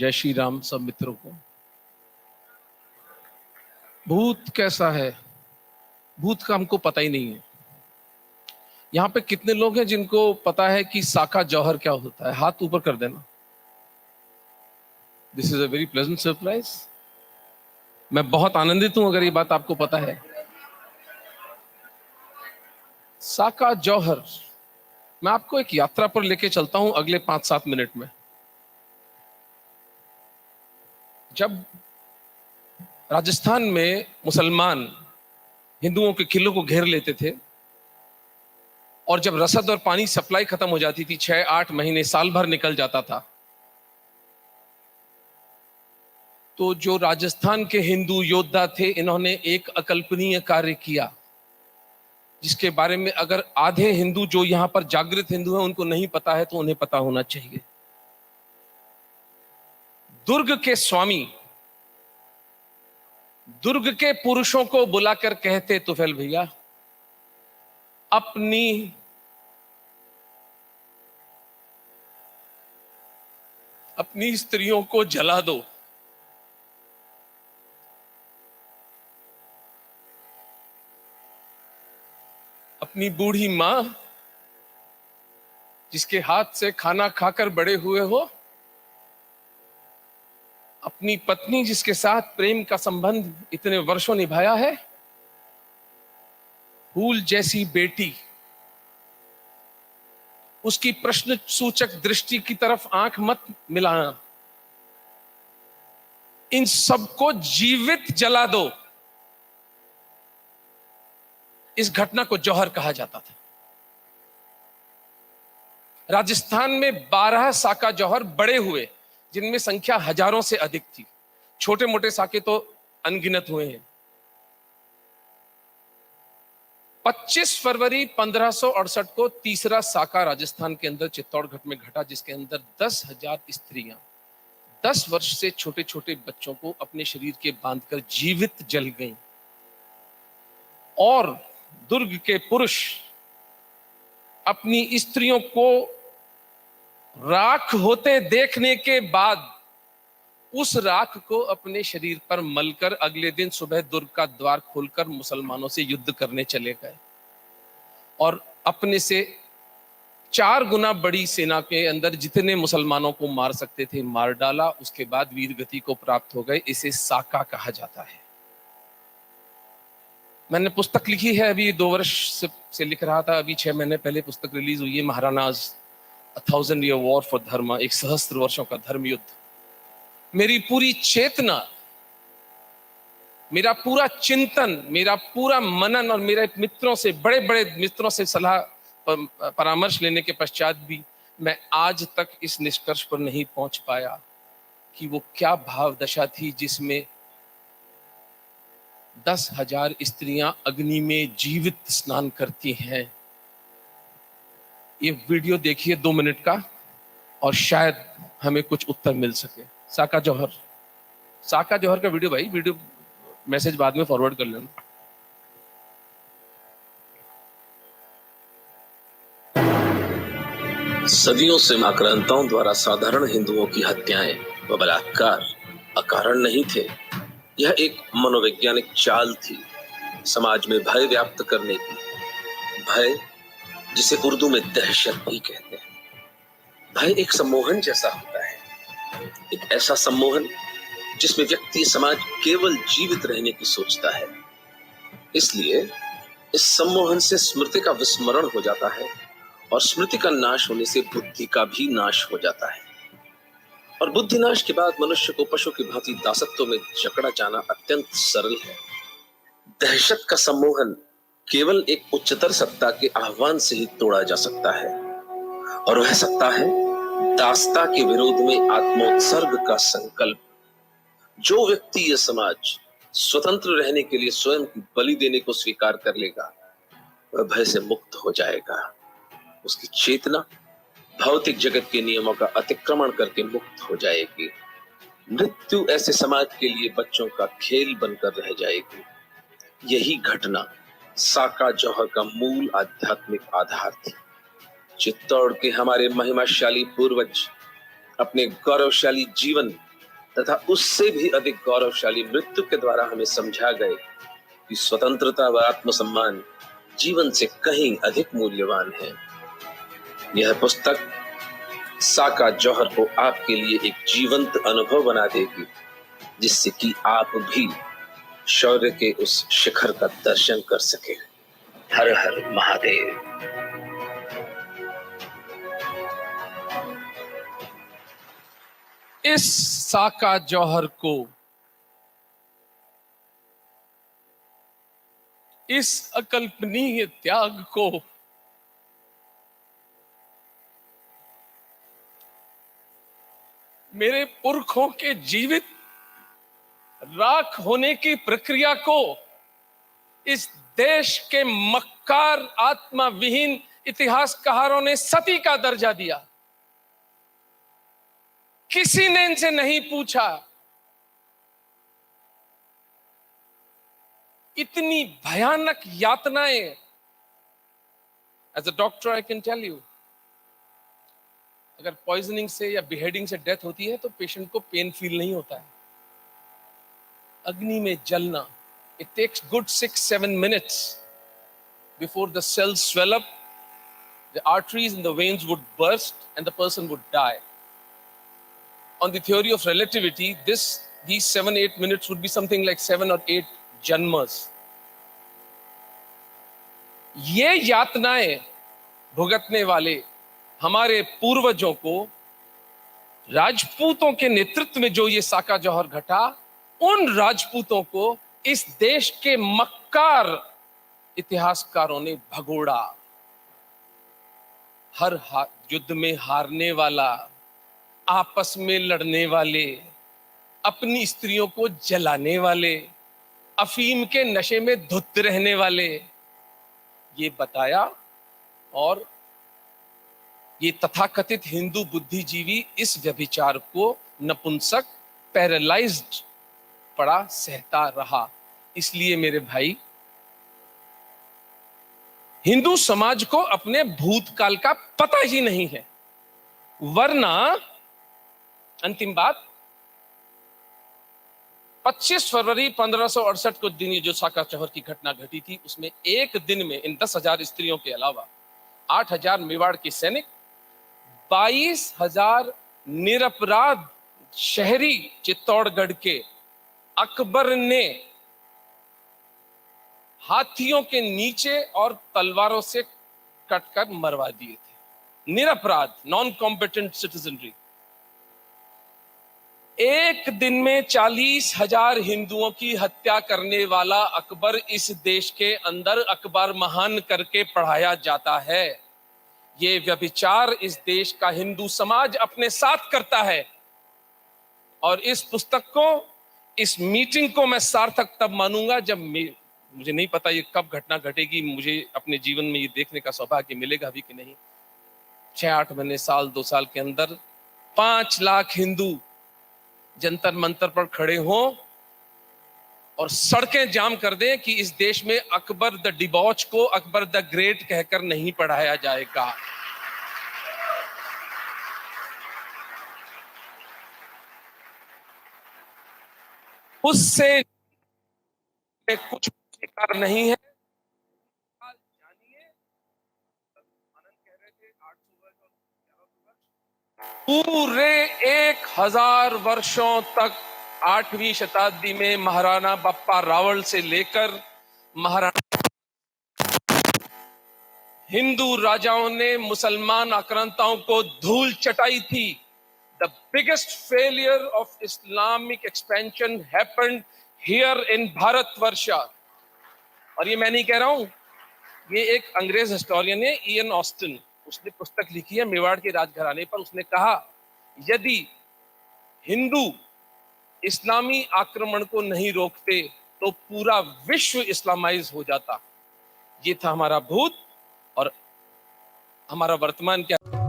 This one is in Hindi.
जय श्री राम सब मित्रों को। भूत कैसा है, भूत का हमको पता ही नहीं है। यहाँ पे कितने लोग हैं जिनको पता है कि साका जौहर क्या होता है? हाथ ऊपर कर देना। This is a very pleasant surprise. मैं बहुत आनंदित हूं अगर ये बात आपको पता है। साका जौहर, मैं आपको एक यात्रा पर लेके चलता हूं अगले 5-7 मिनट में। जब राजस्थान में मुसलमान हिंदुओं के किलों को घेर लेते थे और जब रसद और पानी सप्लाई खत्म हो जाती थी, 6-8 महीने साल भर निकल जाता था, तो जो राजस्थान के हिंदू योद्धा थे, इन्होंने एक अकल्पनीय कार्य किया जिसके बारे में अगर आधे हिंदू जो यहां पर जागृत हिंदू हैं उनको नहीं पता है तो उन्हें पता होना चाहिए। दुर्ग के स्वामी दुर्ग के पुरुषों को बुलाकर कहते, तुफैल भैया अपनी स्त्रियों को जला दो। अपनी बूढ़ी मां जिसके हाथ से खाना खाकर बड़े हुए हो, अपनी पत्नी जिसके साथ प्रेम का संबंध इतने वर्षों निभाया है, फूल जैसी बेटी, उसकी प्रश्न सूचक दृष्टि की तरफ आंख मत मिलाना। इन सबको जीवित जला दो। इस घटना को जौहर कहा जाता था। राजस्थान में 12 साका जौहर बड़े हुए, जिनमें संख्या हजारों से अधिक थी। छोटे मोटे साके तो अनगिनत हुए हैं। 25 फरवरी 1568 को तीसरा साका राजस्थान के अंदर चित्तौड़गढ़ में घटा, जिसके अंदर 10,000 स्त्रियां 10 वर्ष से छोटे छोटे बच्चों को अपने शरीर के बांधकर जीवित जल गईं। और दुर्ग के पुरुष अपनी स्त्रियों को राख होते देखने के बाद उस राख को अपने शरीर पर मलकर अगले दिन सुबह दुर्ग का द्वार खोलकर मुसलमानों से युद्ध करने चले गए और अपने से 4 गुना बड़ी सेना के अंदर जितने मुसलमानों को मार सकते थे मार डाला। उसके बाद वीर गति को प्राप्त हो गए। इसे साका कहा जाता है। मैंने पुस्तक लिखी है, अभी 2 वर्ष से लिख रहा था। अभी 6 महीने पहले पुस्तक रिलीज हुई है, महाराणाज अ 1000 ईयर वॉर फॉर धर्म, 1 सहस्त्र वर्षों का धर्म युद्ध। मेरी पूरी चेतना, मेरा पूरा चिंतन, मेरा पूरा मनन और मेरे मित्रों से, बड़े बड़े मित्रों से सलाह परामर्श लेने के पश्चात भी मैं आज तक इस निष्कर्ष पर नहीं पहुंच पाया कि वो क्या भाव दशा थी जिसमें 10,000 स्त्रियां अग्नि में जीवित स्नान करती हैं। ये वीडियो देखिए 2 मिनट का और शायद हमें कुछ उत्तर मिल सके। साका जौहर का वीडियो, भाई वीडियो मैसेज बाद में फॉरवर्ड कर लेना। सदियों से आक्रांताओं द्वारा साधारण हिंदुओं की हत्याएं व बलात्कार अकारण नहीं थे। यह एक मनोवैज्ञानिक चाल थी, समाज में भय व्याप्त करने की। भय जिसे उर्दू में दहशत भी कहते हैं। भय एक सम्मोहन जैसा होता है, एक ऐसा सम्मोहन जिसमें व्यक्ति समाज केवल जीवित रहने की सोचता है। इसलिए इस सम्मोहन से स्मृति का विस्मरण हो जाता है और स्मृति का नाश होने से बुद्धि का भी नाश हो जाता है। और बुद्धि नाश के बाद मनुष्य को पशु की भांति दासत्व में जकड़ा जाना अत्यंत सरल है। दहशत का सम्मोहन केवल एक उच्चतर सत्ता के आह्वान से ही तोड़ा जा सकता है, और वह सत्ता है दासता के विरोध में आत्मोत्सर्ग का संकल्प। जो व्यक्ति यह समाज स्वतंत्र रहने के लिए स्वयं की बलि देने को स्वीकार कर लेगा, वह भय से मुक्त हो जाएगा। उसकी चेतना भौतिक जगत के नियमों का अतिक्रमण करके मुक्त हो जाएगी। मृत्यु ऐसे समाज के लिए बच्चों का खेल बनकर रह जाएगी। यही घटना साका जौहर का मूल आध्यात्मिक आधार थी। चित्तौड़ के हमारे महिमाशाली पूर्वज अपने गौरवशाली जीवन तथा उससे भी अधिक गौरवशाली मृत्यु के द्वारा हमें समझा गए कि स्वतंत्रता व आत्मसम्मान जीवन से कहीं अधिक मूल्यवान है। यह पुस्तक साका जौहर को आपके लिए एक जीवंत अनुभव बना देगी, जिससे कि आप भी शौर्य के उस शिखर का दर्शन कर सके। हर हर महादेव। इस साका जौहर को, इस अकल्पनीय त्याग को मेरे पुरखों के जीवित राख होने की प्रक्रिया को इस देश के मक्कार आत्मा विहीन इतिहासकारों ने सती का दर्जा दिया। किसी ने इनसे नहीं पूछा। इतनी भयानक यातनाएं, as a doctor I can tell you, अगर पॉइजनिंग से या बिहेडिंग से डेथ होती है तो पेशेंट को पेन फील नहीं होता है। अग्नि में जलना, it takes good 6-7 minutes before the cells swell up, the arteries and the veins would burst and the person would die. On the theory of relativity, these 7-8 minutes would be something like 7 or 8 janmas. ये यातनाएं भुगतने वाले हमारे पूर्वजों को, राजपूतों के नेतृत्व में जो ये साका जौहर घटा, उन राजपूतों को इस देश के मक्कार इतिहासकारों ने भगोड़ा। हर युद्ध में हारने वाला, आपस में लड़ने वाले, अपनी स्त्रियों को जलाने वाले, अफीम के नशे में धुत रहने वाले, ये बताया। और ये तथाकथित हिंदू बुद्धिजीवी इस व्यभिचार को नपुंसक, पैरालाइज्ड पड़ा सहता रहा। इसलिए मेरे भाई, हिंदू समाज को अपने भूतकाल का पता ही नहीं है। वरना अंतिम बात, 25 फरवरी 1568 को दिन जो साका जौहर की घटना घटी थी, उसमें एक दिन में इन 10,000 स्त्रियों के अलावा 8,000 मेवाड़ के सैनिक, 22,000 निरपराध शहरी चित्तौड़गढ़ के अकबर ने हाथियों के नीचे और तलवारों से कटकर मरवा दिए थे। निरपराध, नॉन कॉम्पिटेंट सिटीजनरी। एक दिन में 40,000 हिंदुओं की हत्या करने वाला अकबर इस देश के अंदर अकबर महान करके पढ़ाया जाता है। ये व्यभिचार इस देश का हिंदू समाज अपने साथ करता है। और इस पुस्तक को, इस मीटिंग को मैं सार्थक तब मानूंगा जब मुझे नहीं पता ये कब घटना घटेगी, मुझे अपने जीवन में ये देखने का सौभाग्य मिलेगा भी कि नहीं। 6-8 महीने, साल, 2 साल के अंदर 5 लाख हिंदू जंतर मंतर पर खड़े हों और सड़कें जाम कर दें कि इस देश में अकबर द डिबॉच को अकबर द ग्रेट कहकर नहीं पढ़ाया जाएगा। उससे कुछ बेकार नहीं है। जानिए, आनंद कह रहे थे 800 वर्ष और 1100 वर्ष, पूरे 1000 वर्षों तक 8वीं शताब्दी में महाराणा बप्पा रावल से लेकर महाराणा हिंदू राजाओं ने मुसलमान आक्रांताओं को धूल चटाई थी। The biggest failure of Islamic expansion happened here in भारतवर्षा। और ये मैं नहीं कह रहा हूं, ये एक अंग्रेज हिस्टोरियन है, इयन ऑस्टिन, उसने पुस्तक लिखी है मेवाड़ के राजघराने पर। उसने कहा, यदि हिंदू इस्लामी आक्रमण को नहीं रोकते तो पूरा विश्व इस्लामाइज हो जाता। ये था हमारा भूत और हमारा वर्तमान क्या।